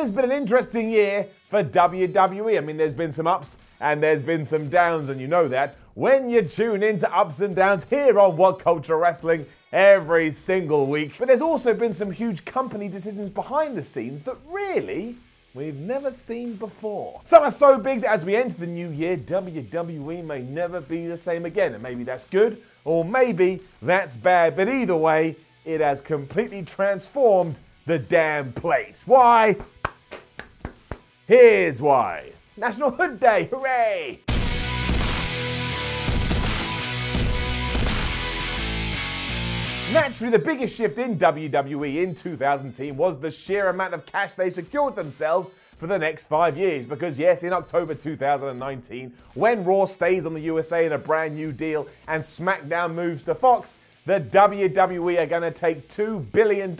has been an interesting year for WWE. I mean, there's been some ups and there's been some downs, and you know that when you tune into Ups and Downs here on What Culture Wrestling every single week. But there's also been some huge company decisions behind the scenes that really we've never seen before. Some are so big that as we enter the new year, WWE may never be the same again. And maybe that's good, or maybe that's bad. But either way, it has completely transformed the damn place. Why? Here's why. It's National Hood Day, hooray! Naturally, the biggest shift in WWE in 2010 was the sheer amount of cash they secured themselves for the next 5 years. Because yes, in October 2019, when Raw stays on the USA in a brand new deal and SmackDown moves to Fox, the WWE are going to take $2 billion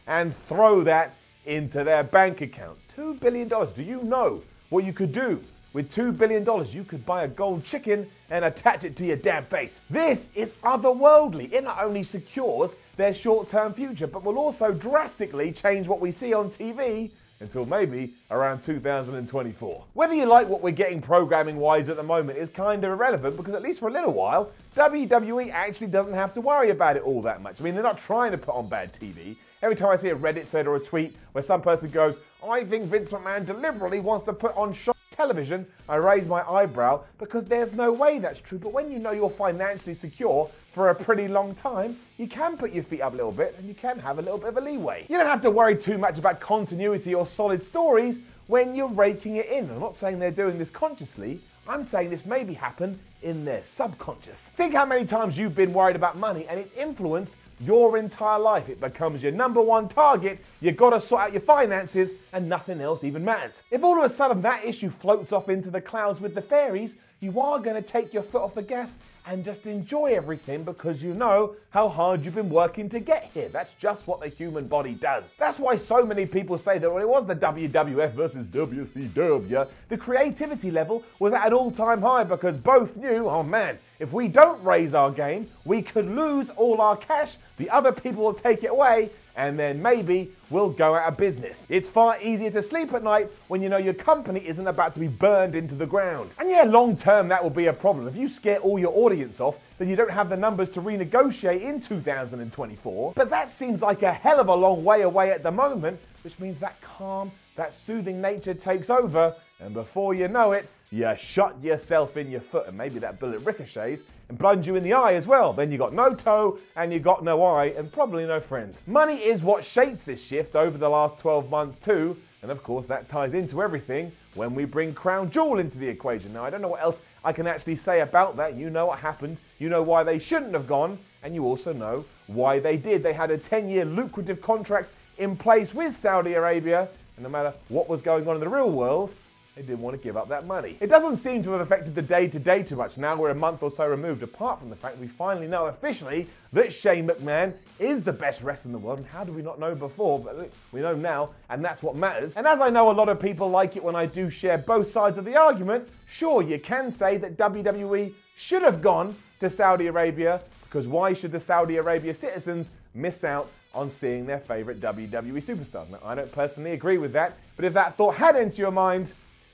and throw that into their bank account. $2 billion. Do you know what you could do? With $2 billion, you could buy a gold chicken and attach it to your damn face. This is otherworldly. It not only secures their short-term future, but will also drastically change what we see on TV until maybe around 2024. Whether you like what we're getting programming-wise at the moment is kind of irrelevant, because at least for a little while, WWE actually doesn't have to worry about it all that much. I mean, they're not trying to put on bad TV. Every time I see a Reddit thread or a tweet where some person goes, I think Vince McMahon deliberately wants to put on television, I raise my eyebrow, because there's no way that's true. But when you know you're financially secure for a pretty long time, you can put your feet up a little bit and you can have a little bit of a leeway. You don't have to worry too much about continuity or solid stories when you're raking it in. I'm not saying they're doing this consciously. I'm saying this maybe happened in their subconscious. Think how many times you've been worried about money and it's influenced your entire life. It becomes your #1 target. You've got to sort out your finances and nothing else even matters. If all of a sudden that issue floats off into the clouds with the fairies, you are going to take your foot off the gas and just enjoy everything because you know how hard you've been working to get here. That's just what the human body does. That's why so many people say that when it was the WWF versus WCW, the creativity level was at an all-time high because both knew, oh man, if we don't raise our game, we could lose all our cash, the other people will take it away, and then maybe we'll go out of business. It's far easier to sleep at night when you know your company isn't about to be burned into the ground. And yeah, long term that will be a problem. If you scare all your audience off, then you don't have the numbers to renegotiate in 2024. But that seems like a hell of a long way away at the moment, which means that calm, that soothing nature takes over, and before you know it, you shot yourself in your foot, and maybe that bullet ricochets and plunge you in the eye as well. Then you got no toe and you got no eye and probably no friends. Money is what shapes this shift over the last 12 months too, and of course that ties into everything when we bring Crown Jewel into the equation. Now I don't know what else I can actually say about that. You know what happened, you know why they shouldn't have gone, and you also know why they did. They had a 10-year lucrative contract in place with Saudi Arabia, and no matter what was going on in the real world, they didn't want to give up that money. It doesn't seem to have affected the day-to-day too much. Now we're a month or so removed, apart from the fact we finally know officially that Shane McMahon is the best wrestler in the world. And how did we not know before? But we know now, and that's what matters. And as I know a lot of people like it when I do share both sides of the argument, sure, you can say that WWE should have gone to Saudi Arabia, because why should the Saudi Arabia citizens miss out on seeing their favorite WWE superstars? Now, I don't personally agree with that, but if that thought had entered your mind,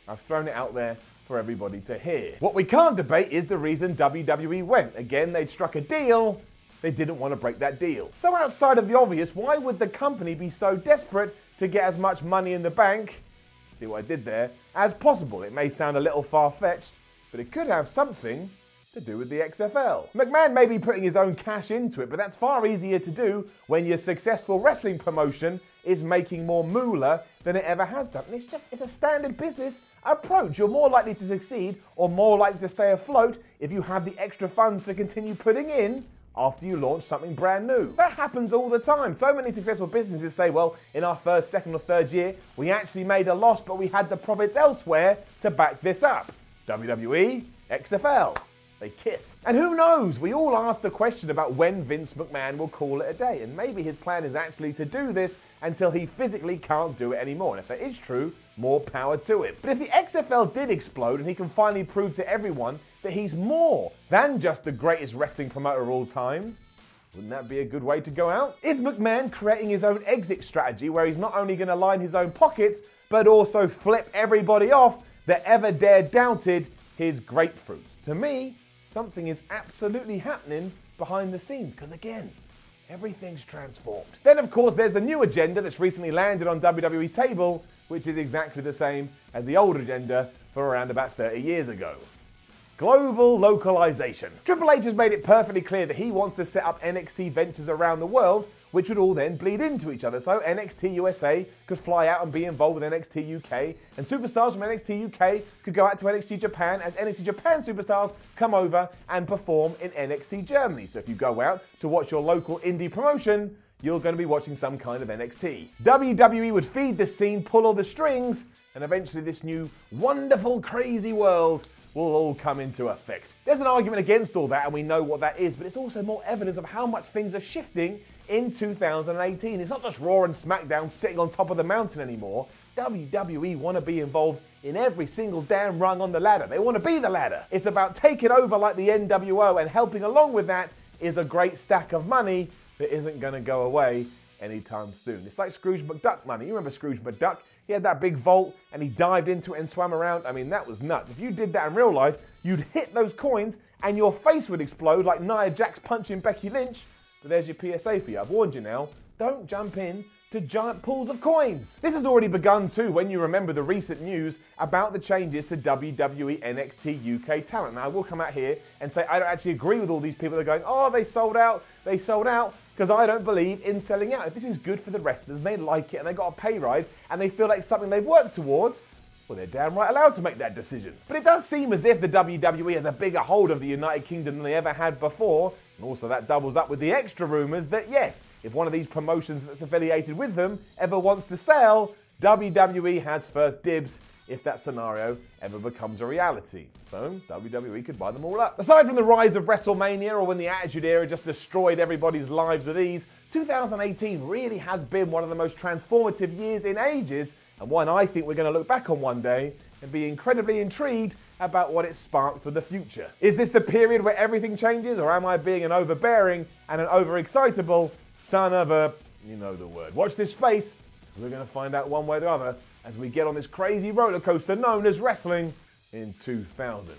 I've thrown it out there for everybody to hear. What we can't debate is the reason WWE went. Again, they'd struck a deal, they didn't want to break that deal. So outside of the obvious, why would the company be so desperate to get as much money in the bank, see what I did there, as possible? It may sound a little far-fetched, but it could have something to do with the XFL. McMahon may be putting his own cash into it, but that's far easier to do when your successful wrestling promotion is making more moolah than it ever has done. And it's a standard business approach. You're more likely to succeed or more likely to stay afloat if you have the extra funds to continue putting in after you launch something brand new. That happens all the time. So many successful businesses say, well, in our first, second or third year, we actually made a loss, but we had the profits elsewhere to back this up. WWE, XFL. They kiss. And who knows, we all ask the question about when Vince McMahon will call it a day, and maybe his plan is actually to do this until he physically can't do it anymore. And if that is true, more power to him. But if the XFL did explode and he can finally prove to everyone that he's more than just the greatest wrestling promoter of all time, wouldn't that be a good way to go out? Is McMahon creating his own exit strategy where he's not only going to line his own pockets, but also flip everybody off that ever dared doubted his grapefruits. To me, something is absolutely happening behind the scenes, because again, everything's transformed. Then of course there's the new agenda that's recently landed on WWE's table, which is exactly the same as the old agenda for around about 30 years ago. Global localization. Triple H has made it perfectly clear that he wants to set up NXT ventures around the world, which would all then bleed into each other. So NXT USA could fly out and be involved with NXT UK, and superstars from NXT UK could go out to NXT Japan as NXT Japan superstars come over and perform in NXT Germany. So if you go out to watch your local indie promotion, you're going to be watching some kind of NXT. WWE would feed the scene, pull all the strings, and eventually this new wonderful, crazy world will all come into effect. There's an argument against all that, and we know what that is, but it's also more evidence of how much things are shifting in 2018. It's not just Raw and SmackDown sitting on top of the mountain anymore. WWE want to be involved in every single damn rung on the ladder. They want to be the ladder. It's about taking over like the NWO, and helping along with that is a great stack of money that isn't going to go away anytime soon. It's like Scrooge McDuck money. You remember Scrooge McDuck? He had that big vault and he dived into it and swam around. I mean, that was nuts. If you did that in real life, you'd hit those coins and your face would explode like Nia Jax punching Becky Lynch. But there's your PSA for you. I've warned you now. Don't jump in to giant pools of coins. This has already begun too when you remember the recent news about the changes to WWE NXT UK talent. Now, I will come out here and say I don't actually agree with all these people that are going, oh, they sold out, because I don't believe in selling out. If this is good for the wrestlers and they like it and they got a pay rise and they feel like something they've worked towards, well, they're damn right allowed to make that decision. But it does seem as if the WWE has a bigger hold of the United Kingdom than they ever had before. And also that doubles up with the extra rumours that yes, if one of these promotions that's affiliated with them ever wants to sell, WWE has first dibs if that scenario ever becomes a reality. So WWE could buy them all up. Aside from the rise of WrestleMania, or when the Attitude Era just destroyed everybody's lives with ease, 2018 really has been one of the most transformative years in ages, and one I think we're going to look back on one day and be incredibly intrigued about what it sparked for the future. Is this the period where everything changes, or am I being an overbearing and an overexcitable son of a, you know the word. Watch this space, because we're going to find out one way or the other as we get on this crazy roller coaster known as wrestling in 2019.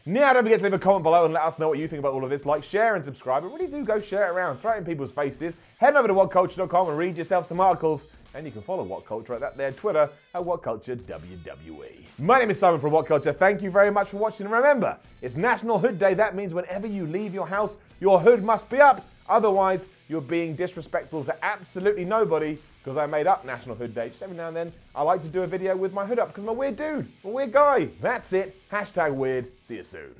Now, don't forget to leave a comment below and let us know what you think about all of this. Like, share, and subscribe. But really do go share it around. Throw it in people's faces. Head over to whatculture.com and read yourself some articles. And you can follow What Culture at that Twitter at WhatCultureWWE. My name is Simon from What Culture. Thank you very much for watching. And remember, it's National Hood Day. That means whenever you leave your house, your hood must be up. Otherwise, you're being disrespectful to absolutely nobody, because I made up National Hood Day. Just every now and then, I like to do a video with my hood up because I'm a weird dude, I'm a weird guy. That's it. #weird. See you soon.